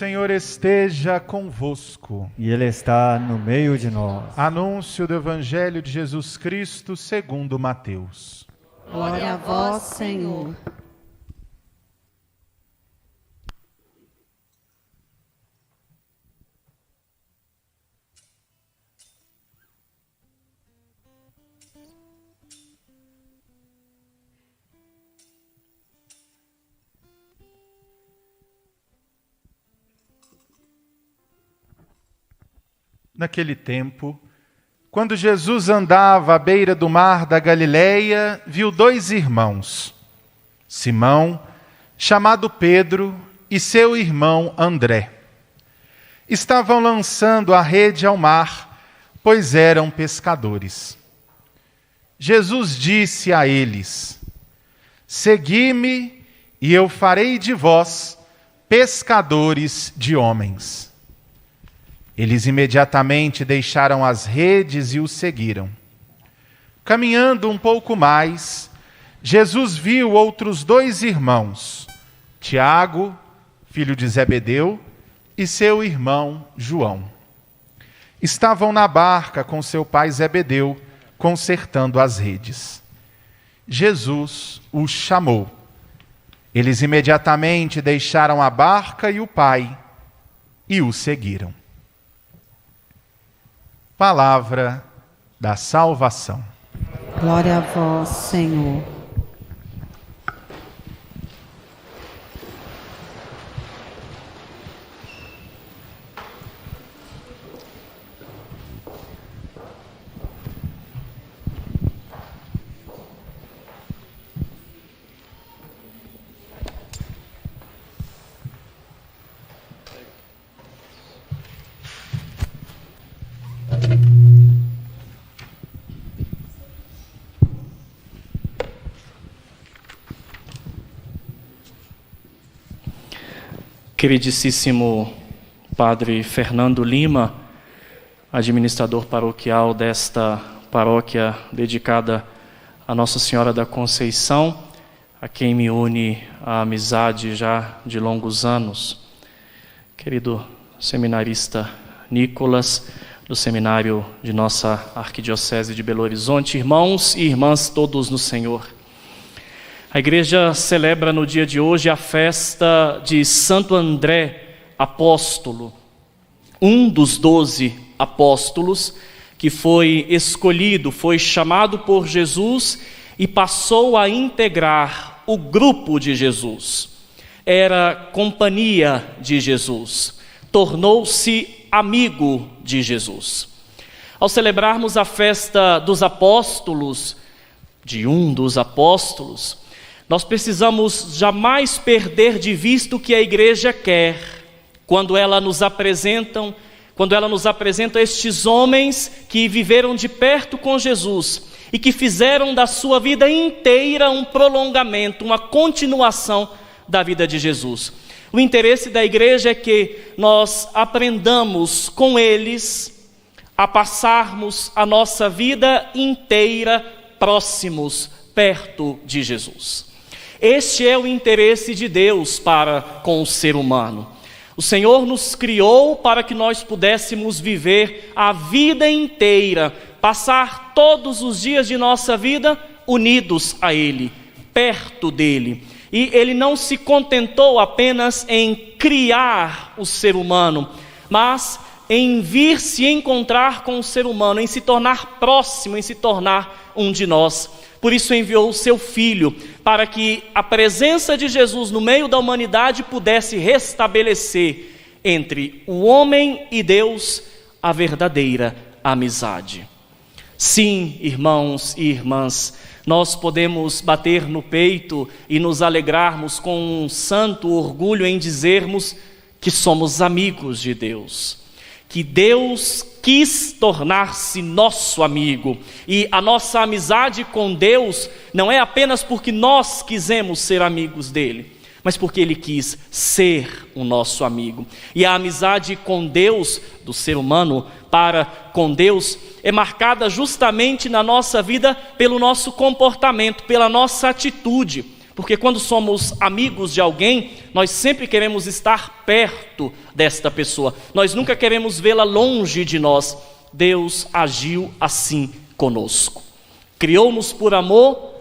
Senhor esteja convosco. E Ele está no meio de nós. Anúncio do Evangelho de Jesus Cristo segundo Mateus. Glória a vós, Senhor. Naquele tempo, quando Jesus andava à beira do mar da Galileia, viu dois irmãos, Simão, chamado Pedro, e seu irmão André. Estavam lançando a rede ao mar, pois eram pescadores. Jesus disse a eles: Segui-me, e eu farei de vós pescadores de homens. Eles imediatamente deixaram as redes e o seguiram. Caminhando um pouco mais, Jesus viu outros dois irmãos, Tiago, filho de Zebedeu, e seu irmão João. Estavam na barca com seu pai Zebedeu, consertando as redes. Jesus os chamou. Eles imediatamente deixaram a barca e o pai e o seguiram. Palavra da salvação. Glória a vós, Senhor. Queridíssimo Padre Fernando Lima, administrador paroquial desta paróquia dedicada a Nossa Senhora da Conceição, a quem me une a amizade já de longos anos. Querido seminarista Nicolas, do seminário de nossa Arquidiocese de Belo Horizonte, irmãos e irmãs todos no Senhor. A igreja celebra no dia de hoje a festa de Santo André Apóstolo, um dos 12 apóstolos que foi escolhido, foi chamado por Jesus e passou a integrar o grupo de Jesus. Era companhia de Jesus, tornou-se amigo de Jesus. Ao celebrarmos a festa dos apóstolos, de um dos apóstolos, nós precisamos jamais perder de vista o que a igreja quer quando ela nos apresenta estes homens que viveram de perto com Jesus e que fizeram da sua vida inteira um prolongamento, uma continuação da vida de Jesus. O interesse da igreja é que nós aprendamos com eles a passarmos a nossa vida inteira próximos, perto de Jesus. Este é o interesse de Deus para com o ser humano. O Senhor nos criou para que nós pudéssemos viver a vida inteira, passar todos os dias de nossa vida unidos a Ele, perto dEle. E Ele não se contentou apenas em criar o ser humano, mas em vir se encontrar com o ser humano, em se tornar próximo, em se tornar um de nós. Por isso enviou o seu Filho, para que a presença de Jesus no meio da humanidade pudesse restabelecer entre o homem e Deus a verdadeira amizade. Sim, irmãos e irmãs, nós podemos bater no peito e nos alegrarmos com um santo orgulho em dizermos que somos amigos de Deus, que Deus quis tornar-se nosso amigo, e a nossa amizade com Deus não é apenas porque nós quisemos ser amigos dele, mas porque ele quis ser o nosso amigo. E a amizade com Deus, do ser humano para com Deus, é marcada justamente na nossa vida pelo nosso comportamento, pela nossa atitude. Porque quando somos amigos de alguém, nós sempre queremos estar perto desta pessoa. Nós nunca queremos vê-la longe de nós. Deus agiu assim conosco. Criou-nos por amor,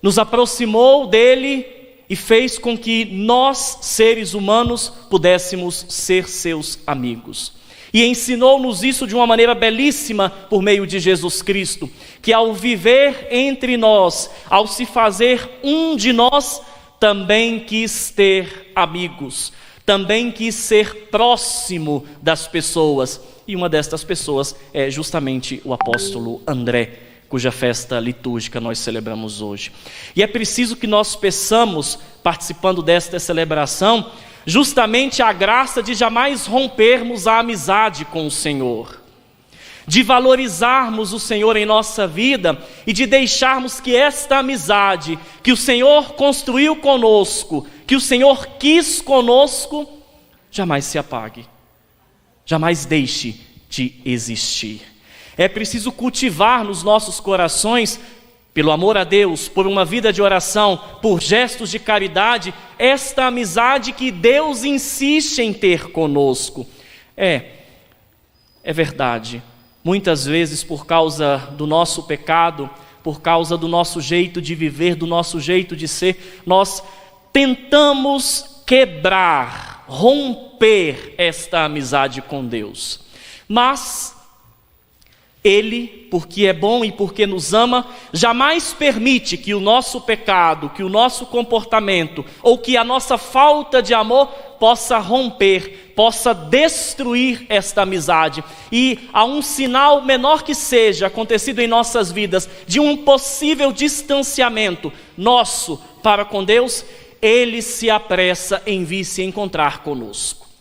nos aproximou dele e fez com que nós, seres humanos, pudéssemos ser seus amigos. E ensinou-nos isso de uma maneira belíssima por meio de Jesus Cristo, que ao viver entre nós, ao se fazer um de nós, também quis ter amigos, também quis ser próximo das pessoas. E uma destas pessoas é justamente o apóstolo André, cuja festa litúrgica nós celebramos hoje. E é preciso que nós peçamos, participando desta celebração, justamente a graça de jamais rompermos a amizade com o Senhor, de valorizarmos o Senhor em nossa vida e de deixarmos que esta amizade que o Senhor construiu conosco, que o Senhor quis conosco, jamais se apague, jamais deixe de existir. É preciso cultivar nos nossos corações, pelo amor a Deus, por uma vida de oração, por gestos de caridade, esta amizade que Deus insiste em ter conosco. É verdade, muitas vezes por causa do nosso pecado, por causa do nosso jeito de viver, do nosso jeito de ser, nós tentamos quebrar, romper esta amizade com Deus. Mas Ele, porque é bom e porque nos ama, jamais permite que o nosso pecado, que o nosso comportamento ou que a nossa falta de amor possa romper, possa destruir esta amizade. E há um sinal menor que seja acontecido em nossas vidas de um possível distanciamento nosso para com Deus, Ele se apressa em vir se encontrar conosco.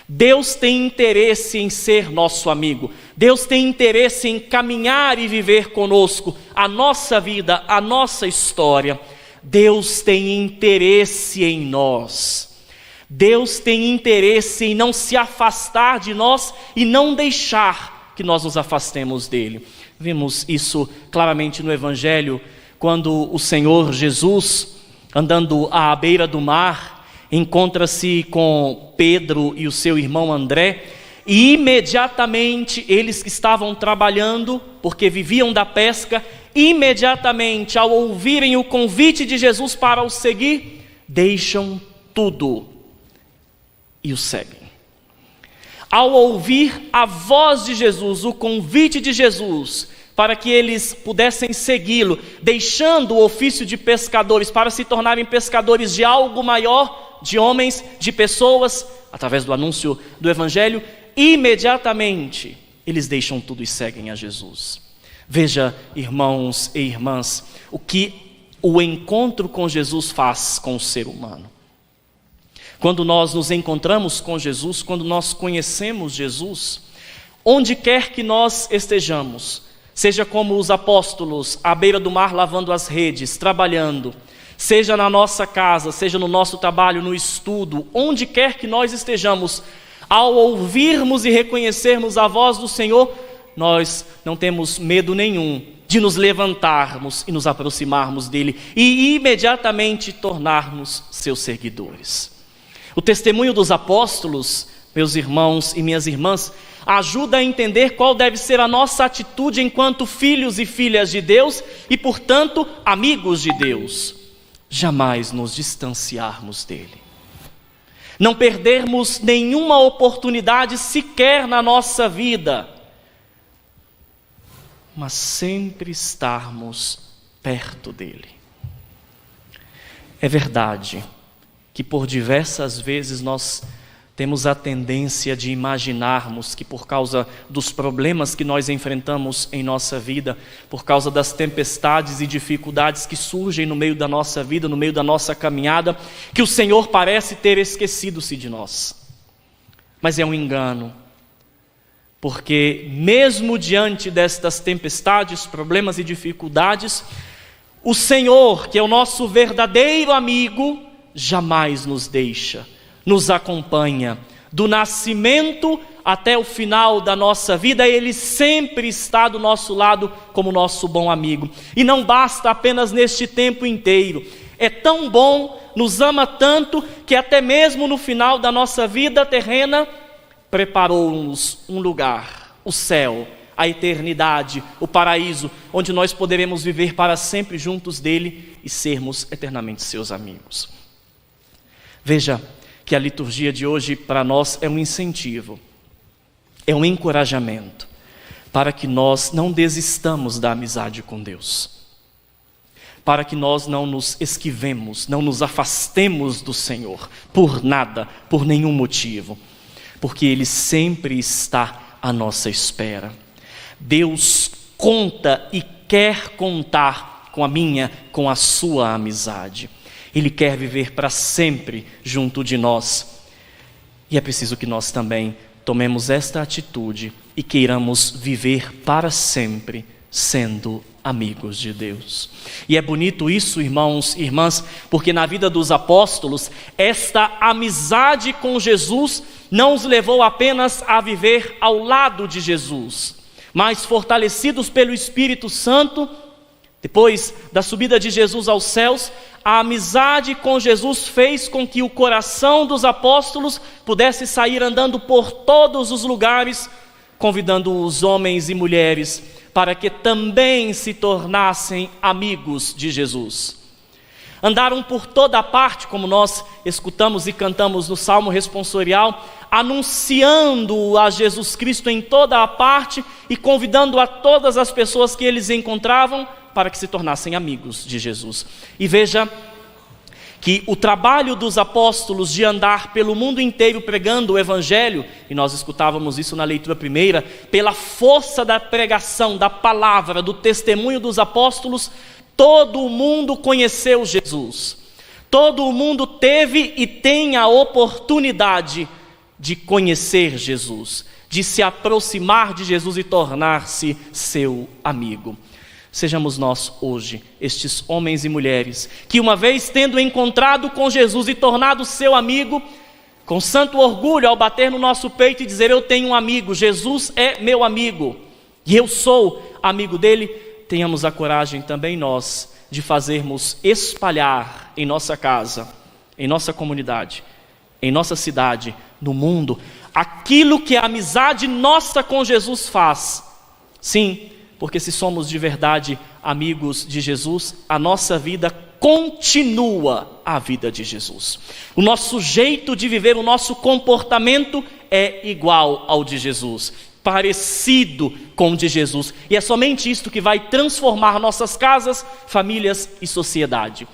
Deus tem interesse em ser nosso amigo. Deus tem interesse em caminhar e viver conosco a nossa vida, a nossa história. Deus tem interesse em nós. Deus tem interesse em não se afastar de nós e não deixar que nós nos afastemos dele. Vimos isso claramente no Evangelho, quando o Senhor Jesus, andando à beira do mar, encontra-se com Pedro e o seu irmão André, e imediatamente eles que estavam trabalhando, porque viviam da pesca, imediatamente ao ouvirem o convite de Jesus para o seguir, deixam tudo e o seguem. Ao ouvir a voz de Jesus, o convite de Jesus, para que eles pudessem segui-lo, deixando o ofício de pescadores para se tornarem pescadores de algo maior, de homens, de pessoas, através do anúncio do Evangelho, imediatamente eles deixam tudo e seguem a Jesus. Veja, irmãos e irmãs, o que o encontro com Jesus faz com o ser humano. Quando nós nos encontramos com Jesus, quando nós conhecemos Jesus, onde quer que nós estejamos, seja como os apóstolos à beira do mar lavando as redes, trabalhando, seja na nossa casa, seja no nosso trabalho, no estudo, onde quer que nós estejamos, ao ouvirmos e reconhecermos a voz do Senhor, nós não temos medo nenhum de nos levantarmos e nos aproximarmos dele e imediatamente tornarmos seus seguidores. O testemunho dos apóstolos, meus irmãos e minhas irmãs, ajuda a entender qual deve ser a nossa atitude enquanto filhos e filhas de Deus e, portanto, amigos de Deus. Jamais nos distanciarmos dele. Não perdermos nenhuma oportunidade sequer na nossa vida, mas sempre estarmos perto dele. É verdade que por diversas vezes nós temos a tendência de imaginarmos que por causa dos problemas que nós enfrentamos em nossa vida, por causa das tempestades e dificuldades que surgem no meio da nossa vida, no meio da nossa caminhada, que o Senhor parece ter esquecido-se de nós. Mas é um engano, porque mesmo diante destas tempestades, problemas e dificuldades, o Senhor, que é o nosso verdadeiro amigo, jamais nos deixa, nos acompanha, do nascimento até o final da nossa vida, Ele sempre está do nosso lado como nosso bom amigo. E não basta apenas neste tempo inteiro, É tão bom, nos ama tanto, que até mesmo no final da nossa vida terrena, preparou-nos um lugar, o céu, a eternidade, o paraíso, onde nós poderemos viver para sempre juntos dele e sermos eternamente seus amigos. Veja que a liturgia de hoje para nós é um incentivo, é um encorajamento, para que nós não desistamos da amizade com Deus, para que nós não nos esquivemos, não nos afastemos do Senhor, por nada, por nenhum motivo, porque Ele sempre está à nossa espera. Deus conta e quer contar com a minha, com a sua amizade. Ele quer viver para sempre junto de nós. E é preciso que nós também tomemos esta atitude e queiramos viver para sempre sendo amigos de Deus. E é bonito isso, irmãos e irmãs, porque na vida dos apóstolos, esta amizade com Jesus não os levou apenas a viver ao lado de Jesus, mas fortalecidos pelo Espírito Santo, depois da subida de Jesus aos céus, a amizade com Jesus fez com que o coração dos apóstolos pudesse sair andando por todos os lugares, convidando os homens e mulheres para que também se tornassem amigos de Jesus. Andaram por toda a parte, como nós escutamos e cantamos no Salmo responsorial, anunciando a Jesus Cristo em toda a parte e convidando a todas as pessoas que eles encontravam para que se tornassem amigos de Jesus. E veja que o trabalho dos apóstolos de andar pelo mundo inteiro pregando o Evangelho, e nós escutávamos isso na leitura primeira, pela força da pregação, da palavra, do testemunho dos apóstolos, todo o mundo conheceu Jesus. Todo o mundo teve e tem a oportunidade de conhecer Jesus, de se aproximar de Jesus e tornar-se seu amigo. Sejamos nós hoje, estes homens e mulheres, que uma vez tendo encontrado com Jesus e tornado seu amigo, com santo orgulho ao bater no nosso peito e dizer: eu tenho um amigo, Jesus é meu amigo, e eu sou amigo dele, tenhamos a coragem também nós de fazermos espalhar em nossa casa, em nossa comunidade, em nossa cidade, no mundo, aquilo que a amizade nossa com Jesus faz. Sim, porque se somos de verdade amigos de Jesus, a nossa vida continua a vida de Jesus. O nosso jeito de viver, o nosso comportamento é igual ao de Jesus, parecido com o de Jesus. E é somente isto que vai transformar nossas casas, famílias e sociedade.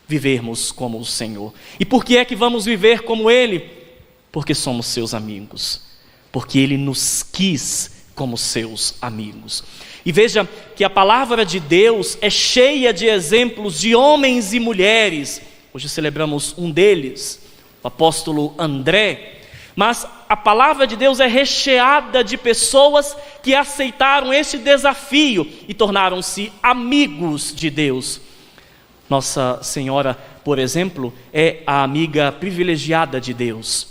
Vivermos como o Senhor. E por que é que vamos viver como Ele? Porque somos seus amigos. Porque Ele nos quis como seus amigos. E veja que a palavra de Deus é cheia de exemplos de homens e mulheres. Hoje celebramos um deles, o apóstolo André. Mas a palavra de Deus é recheada de pessoas que aceitaram esse desafio e tornaram-se amigos de Deus. Nossa Senhora, por exemplo, é a amiga privilegiada de Deus,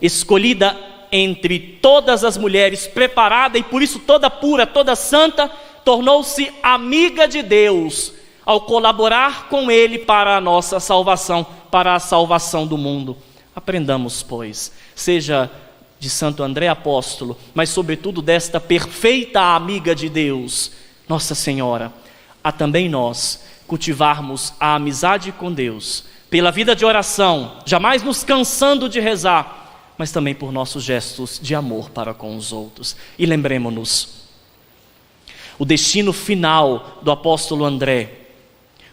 escolhida entre todas as mulheres, preparada e por isso toda pura, toda santa, tornou-se amiga de Deus ao colaborar com Ele para a nossa salvação, para a salvação do mundo. Aprendamos, pois, seja de Santo André apóstolo, mas sobretudo desta perfeita amiga de Deus, Nossa Senhora, a também nós cultivarmos a amizade com Deus, pela vida de oração, jamais nos cansando de rezar, mas também por nossos gestos de amor para com os outros. E lembremos-nos, o destino final do apóstolo André,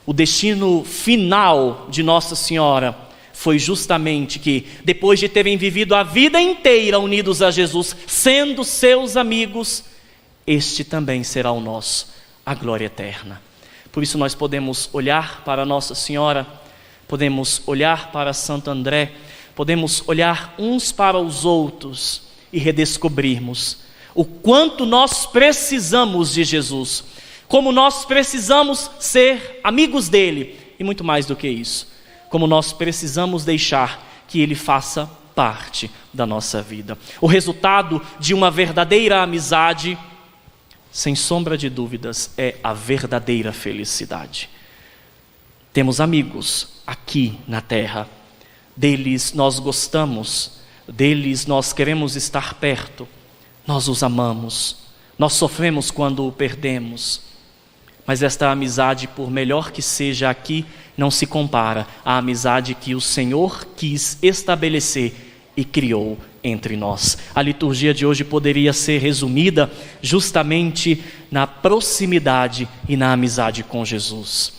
o destino final de Nossa Senhora, foi justamente que, depois de terem vivido a vida inteira unidos a Jesus, sendo seus amigos, este também será o nosso, a glória eterna. Por isso nós podemos olhar para Nossa Senhora, podemos olhar para Santo André, podemos olhar uns para os outros e redescobrirmos o quanto nós precisamos de Jesus, como nós precisamos ser amigos dele e muito mais do que isso, como nós precisamos deixar que ele faça parte da nossa vida. O resultado de uma verdadeira amizade, sem sombra de dúvidas, é a verdadeira felicidade. Temos amigos, aqui na terra. Deles nós gostamos, deles nós queremos estar perto, nós os amamos, nós sofremos quando o perdemos. Mas esta amizade, por melhor que seja aqui, não se compara à amizade que o Senhor quis estabelecer e criou entre nós. A liturgia de hoje poderia ser resumida justamente na proximidade e na amizade com Jesus.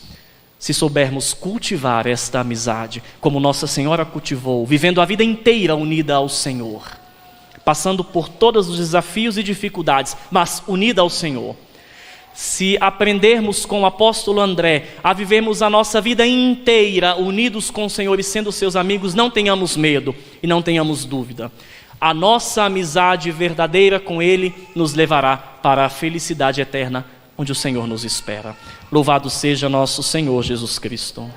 Se soubermos cultivar esta amizade, como Nossa Senhora cultivou, vivendo a vida inteira unida ao Senhor, passando por todos os desafios e dificuldades, mas unida ao Senhor. Se aprendermos com o apóstolo André a vivermos a nossa vida inteira unidos com o Senhor e sendo seus amigos, não tenhamos medo e não tenhamos dúvida. A nossa amizade verdadeira com Ele nos levará para a felicidade eterna, onde o Senhor nos espera. Louvado seja nosso Senhor Jesus Cristo.